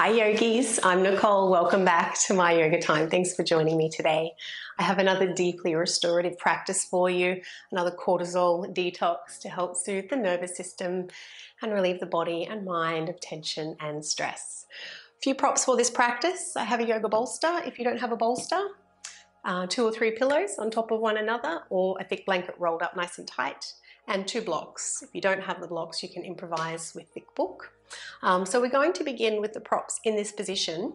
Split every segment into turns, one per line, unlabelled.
Hi yogis, I'm Nicole. Welcome back to my yoga time. Thanks for joining me today. I have another deeply restorative practice for you, another cortisol detox to help soothe the nervous system and relieve the body and mind of tension and stress. A few props for this practice. I have a yoga bolster. If you don't have a bolster, 2 or 3 pillows on top of one another, or a thick blanket rolled up nice and tight, and 2 blocks. If you don't have the blocks, you can improvise with thick book. So we're going to begin with the props in this position.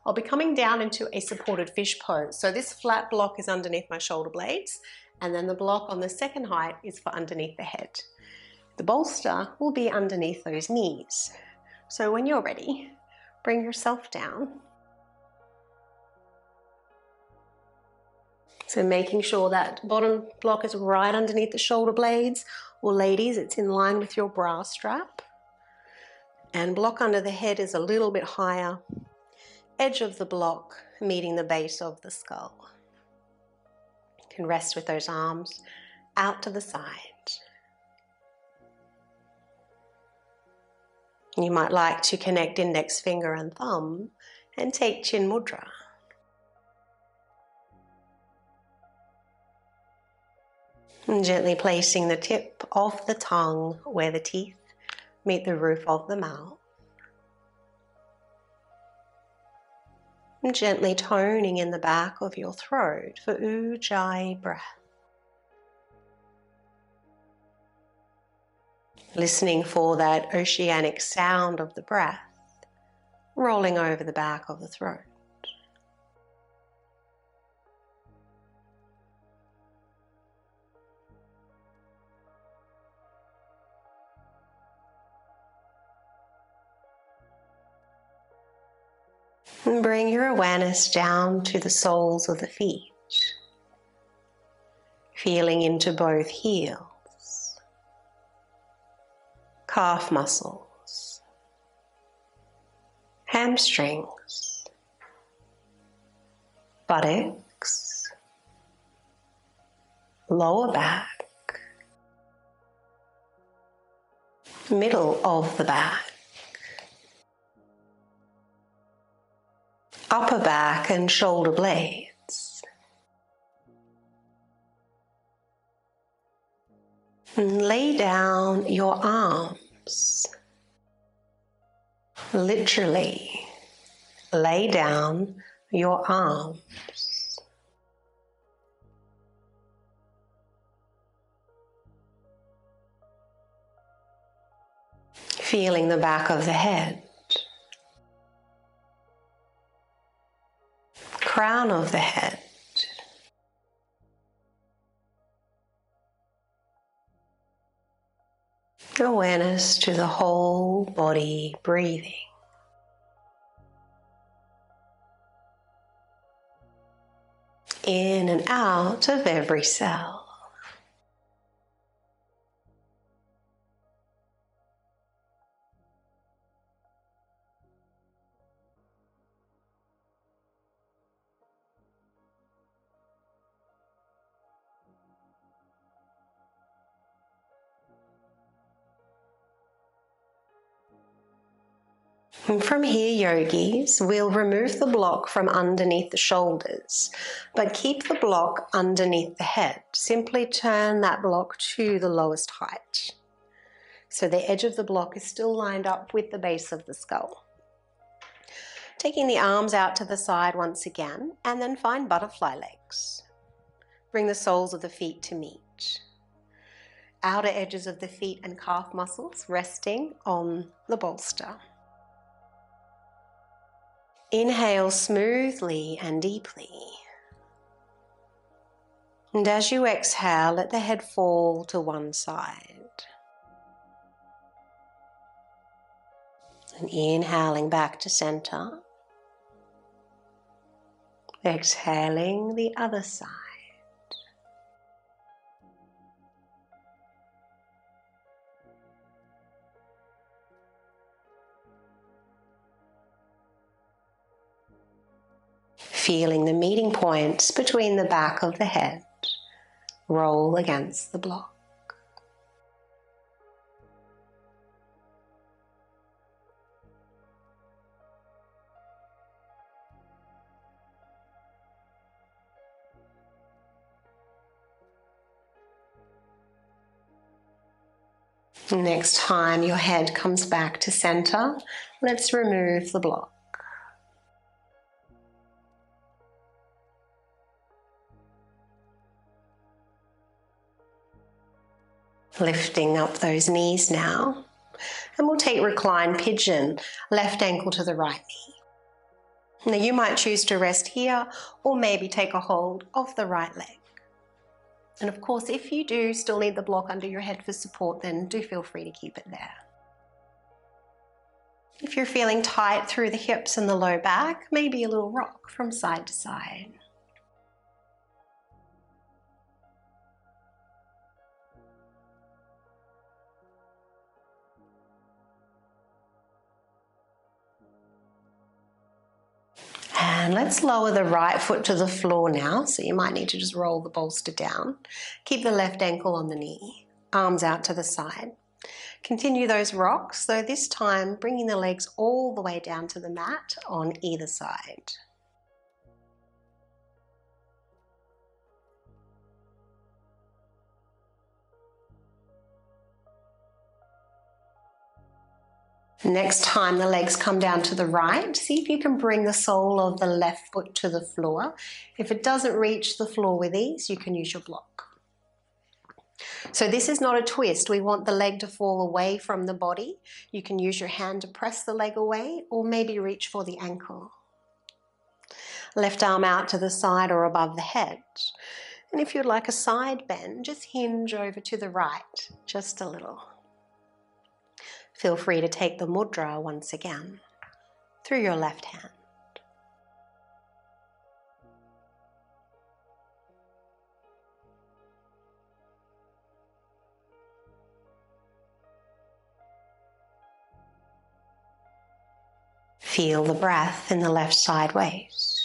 I'll be coming down into a supported fish pose. So this flat block is underneath my shoulder blades, and then the block on the second height is for underneath the head. The bolster will be underneath those knees. So when you're ready, bring yourself down. So making sure that bottom block is right underneath the shoulder blades, or ladies, it's in line with your bra strap. And block under the head is a little bit higher, edge of the block meeting the base of the skull. You can rest with those arms out to the side. You might like to connect index finger and thumb and take Chin Mudra. And gently placing the tip of the tongue where the teeth meet the roof of the mouth. And gently toning in the back of your throat for Ujjayi breath. Listening for that oceanic sound of the breath rolling over the back of the throat. And bring your awareness down to the soles of the feet, feeling into both heels, calf muscles, hamstrings, buttocks, lower back, middle of the back, upper back and shoulder blades. And lay down your arms. Literally, lay down your arms. Feeling the back of the head. Crown of the head. Awareness to the whole body breathing. In and out of every cell. And from here, yogis, we'll remove the block from underneath the shoulders, but keep the block underneath the head. Simply turn that block to the lowest height. So the edge of the block is still lined up with the base of the skull. Taking the arms out to the side once again, and then find butterfly legs. Bring the soles of the feet to meet. Outer edges of the feet and calf muscles resting on the bolster. Inhale smoothly and deeply. And as you exhale, let the head fall to one side. And inhaling back to center. Exhaling the other side. Feeling the meeting points between the back of the head roll against the block. Next time your head comes back to center, let's remove the block. Lifting up those knees now, and we'll take reclined pigeon, left ankle to the right knee. Now you might choose to rest here or maybe take a hold of the right leg. And of course, if you do still need the block under your head for support, then do feel free to keep it there. If you're feeling tight through the hips and the low back, maybe a little rock from side to side. And let's lower the right foot to the floor now. So you might need to just roll the bolster down. Keep the left ankle on the knee, arms out to the side. Continue those rocks, though this time bringing the legs all the way down to the mat on either side. Next time the legs come down to the right, see if you can bring the sole of the left foot to the floor. If it doesn't reach the floor with ease, you can use your block. So this is not a twist. We want the leg to fall away from the body. You can use your hand to press the leg away or maybe reach for the ankle. Left arm out to the side or above the head. And if you'd like a side bend, just hinge over to the right, just a little. Feel free to take the mudra once again through your left hand. Feel the breath in the left side waist.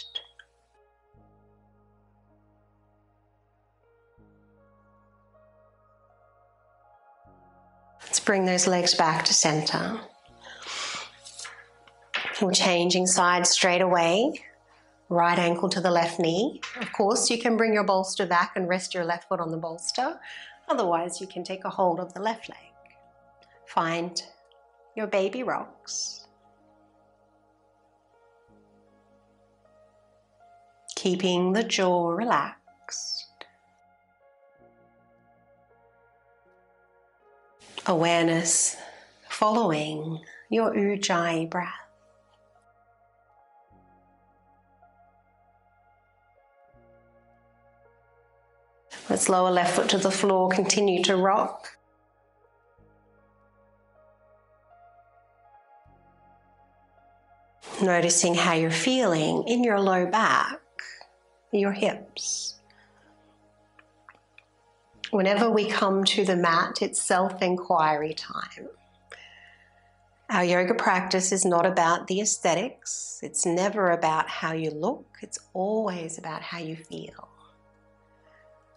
Let's bring those legs back to center. We're changing sides straight away. Right ankle to the left knee. Of course, you can bring your bolster back and rest your left foot on the bolster. Otherwise, you can take a hold of the left leg. Find your baby rocks. Keeping the jaw relaxed. Awareness following your Ujjayi breath. Let's lower left foot to the floor, continue to rock. Noticing how you're feeling in your low back, your hips. Whenever we come to the mat, it's self-inquiry time. Our yoga practice is not about the aesthetics. It's never about how you look. It's always about how you feel.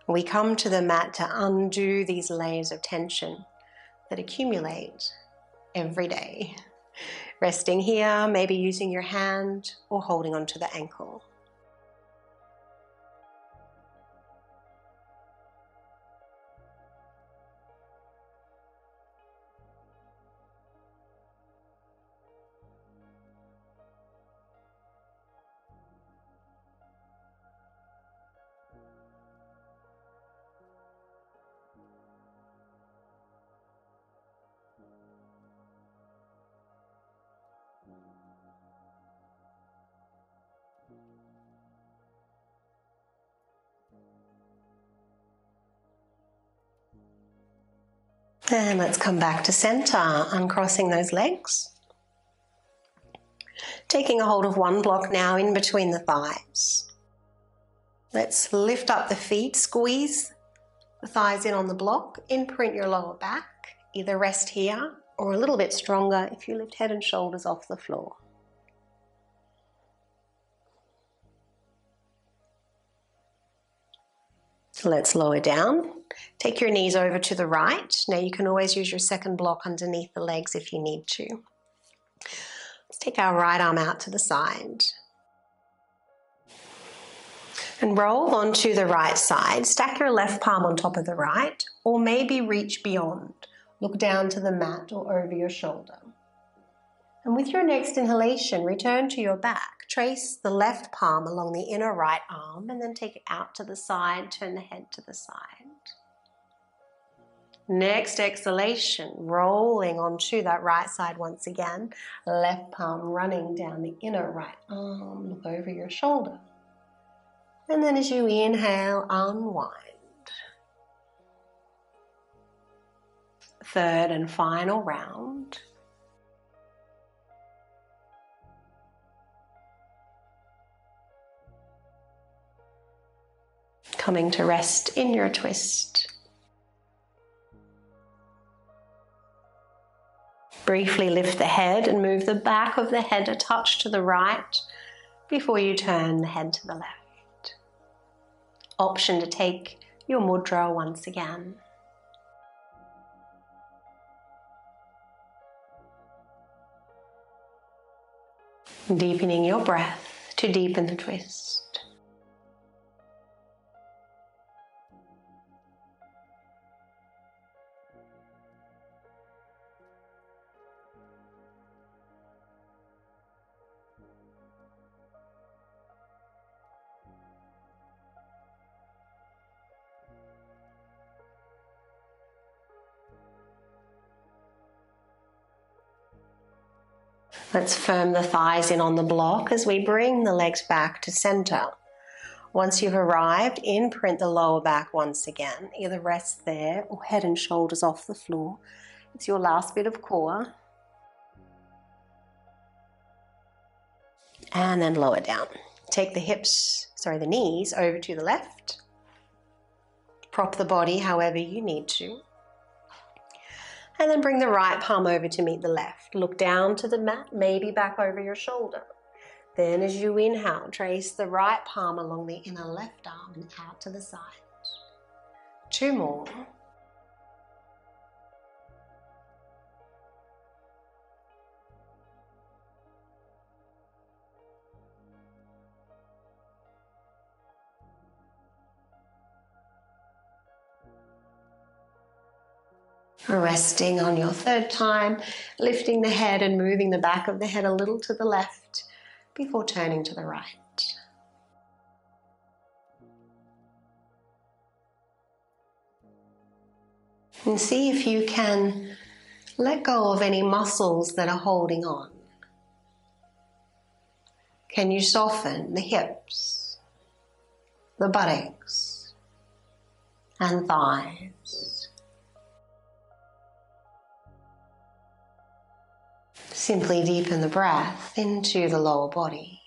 We come to the mat to undo these layers of tension that accumulate every day. Resting here, maybe using your hand or holding onto the ankle. And let's come back to center, uncrossing those legs. Taking a hold of one block now in between the thighs. Let's lift up the feet, squeeze the thighs in on the block, imprint your lower back. Either rest here or a little bit stronger if you lift head and shoulders off the floor. Let's lower down. Take your knees over to the right. Now you can always use your second block underneath the legs if you need to. Let's take our right arm out to the side. And roll onto the right side. Stack your left palm on top of the right, or maybe reach beyond. Look down to the mat or over your shoulder. And with your next inhalation, return to your back. Trace the left palm along the inner right arm and then take it out to the side, turn the head to the side. Next exhalation, rolling onto that right side once again. Left palm running down the inner right arm, look over your shoulder. And then as you inhale, unwind. Third and final round. Coming to rest in your twist. Briefly lift the head and move the back of the head a touch to the right before you turn the head to the left. Option to take your mudra once again. Deepening your breath to deepen the twist. Let's firm the thighs in on the block as we bring the legs back to center. Once you've arrived, imprint the lower back once again. Either rest there or head and shoulders off the floor. It's your last bit of core. And then lower down. Take the knees over to the left. Prop the body however you need to. And then bring the right palm over to meet the left. Look down to the mat, maybe back over your shoulder. Then as you inhale, trace the right palm along the inner left arm and out to the side. 2 more. Resting on your third time, lifting the head and moving the back of the head a little to the left before turning to the right. And see if you can let go of any muscles that are holding on. Can you soften the hips, the buttocks, and thighs? Simply deepen the breath into the lower body.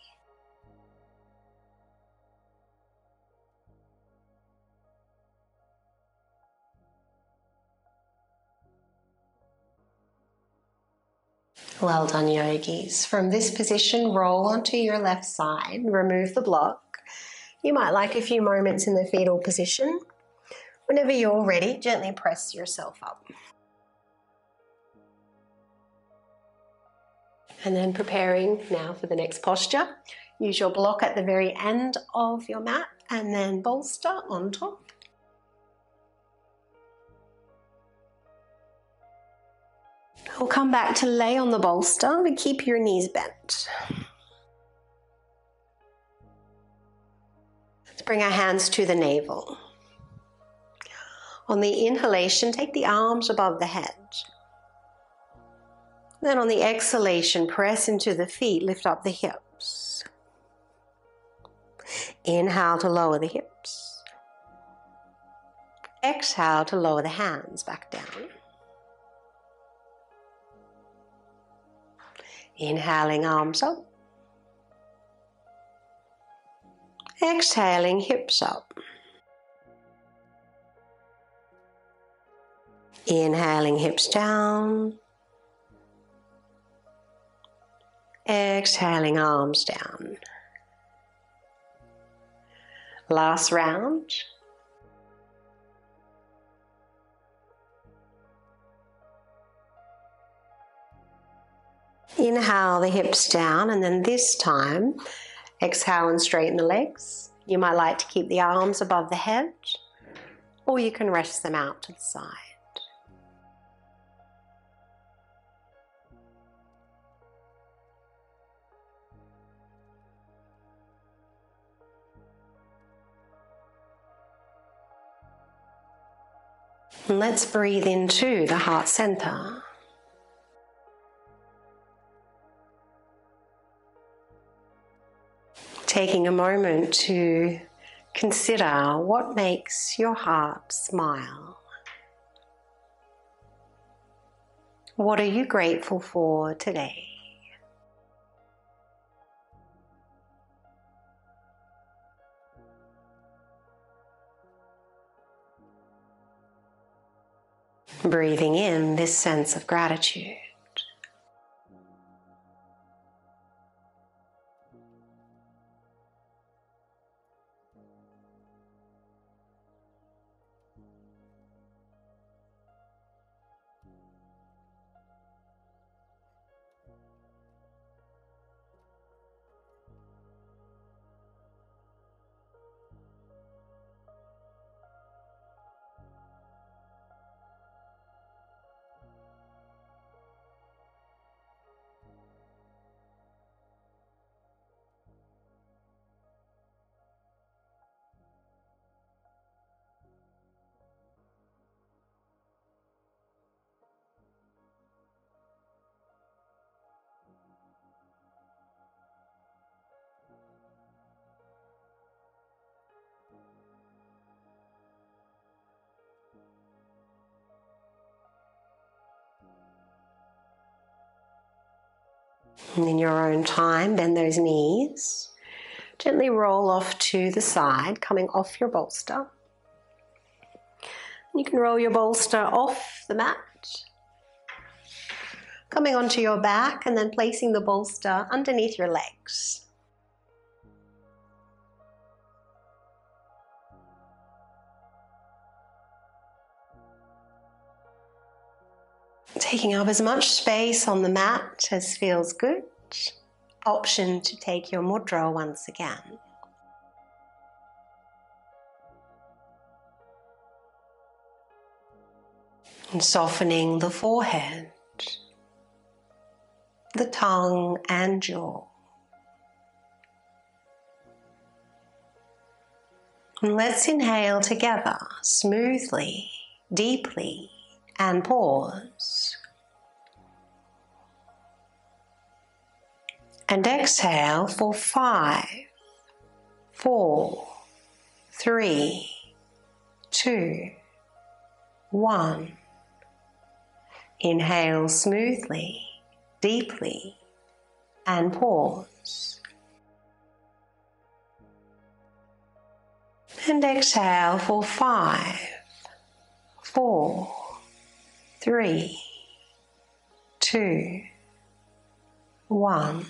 Well done, yogis. From this position, roll onto your left side, remove the block. You might like a few moments in the fetal position. Whenever you're ready, gently press yourself up. And then preparing now for the next posture. Use your block at the very end of your mat and then bolster on top. We'll come back to lay on the bolster, but keep your knees bent. Let's bring our hands to the navel. On the inhalation, take the arms above the head. Then on the exhalation, press into the feet, lift up the hips. Inhale to lower the hips. Exhale to lower the hands back down. Inhaling, arms up. Exhaling, hips up. Inhaling, hips down. Exhaling, arms down. Last round. Inhale the hips down, and then this time, exhale and straighten the legs. You might like to keep the arms above the head, or you can rest them out to the side. And let's breathe into the heart center. Taking a moment to consider what makes your heart smile. What are you grateful for today? Breathing in this sense of gratitude. And in your own time, bend those knees. Gently roll off to the side, coming off your bolster. You can roll your bolster off the mat, coming onto your back and then placing the bolster underneath your legs. Taking up as much space on the mat as feels good. Option to take your mudra once again. And softening the forehead, the tongue and jaw. And let's inhale together, smoothly, deeply, and pause. And exhale for 5, 4, 3, 2, 1. Inhale smoothly, deeply, and pause. And exhale for 5, 4, 3, 2, 1.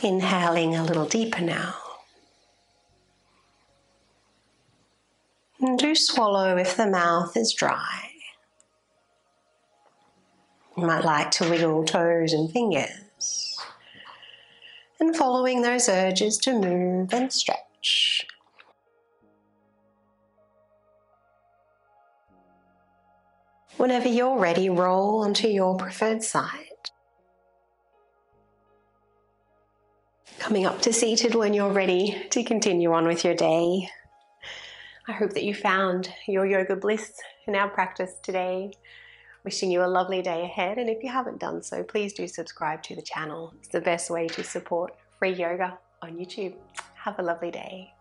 Inhaling a little deeper now. And do swallow if the mouth is dry. You might like to wiggle toes and fingers. And following those urges to move and stretch. Whenever you're ready, roll onto your preferred side. Coming up to seated when you're ready to continue on with your day. I hope that you found your yoga bliss in our practice today. Wishing you a lovely day ahead, and if you haven't done so, please do subscribe to the channel. It's the best way to support free yoga on YouTube. Have a lovely day.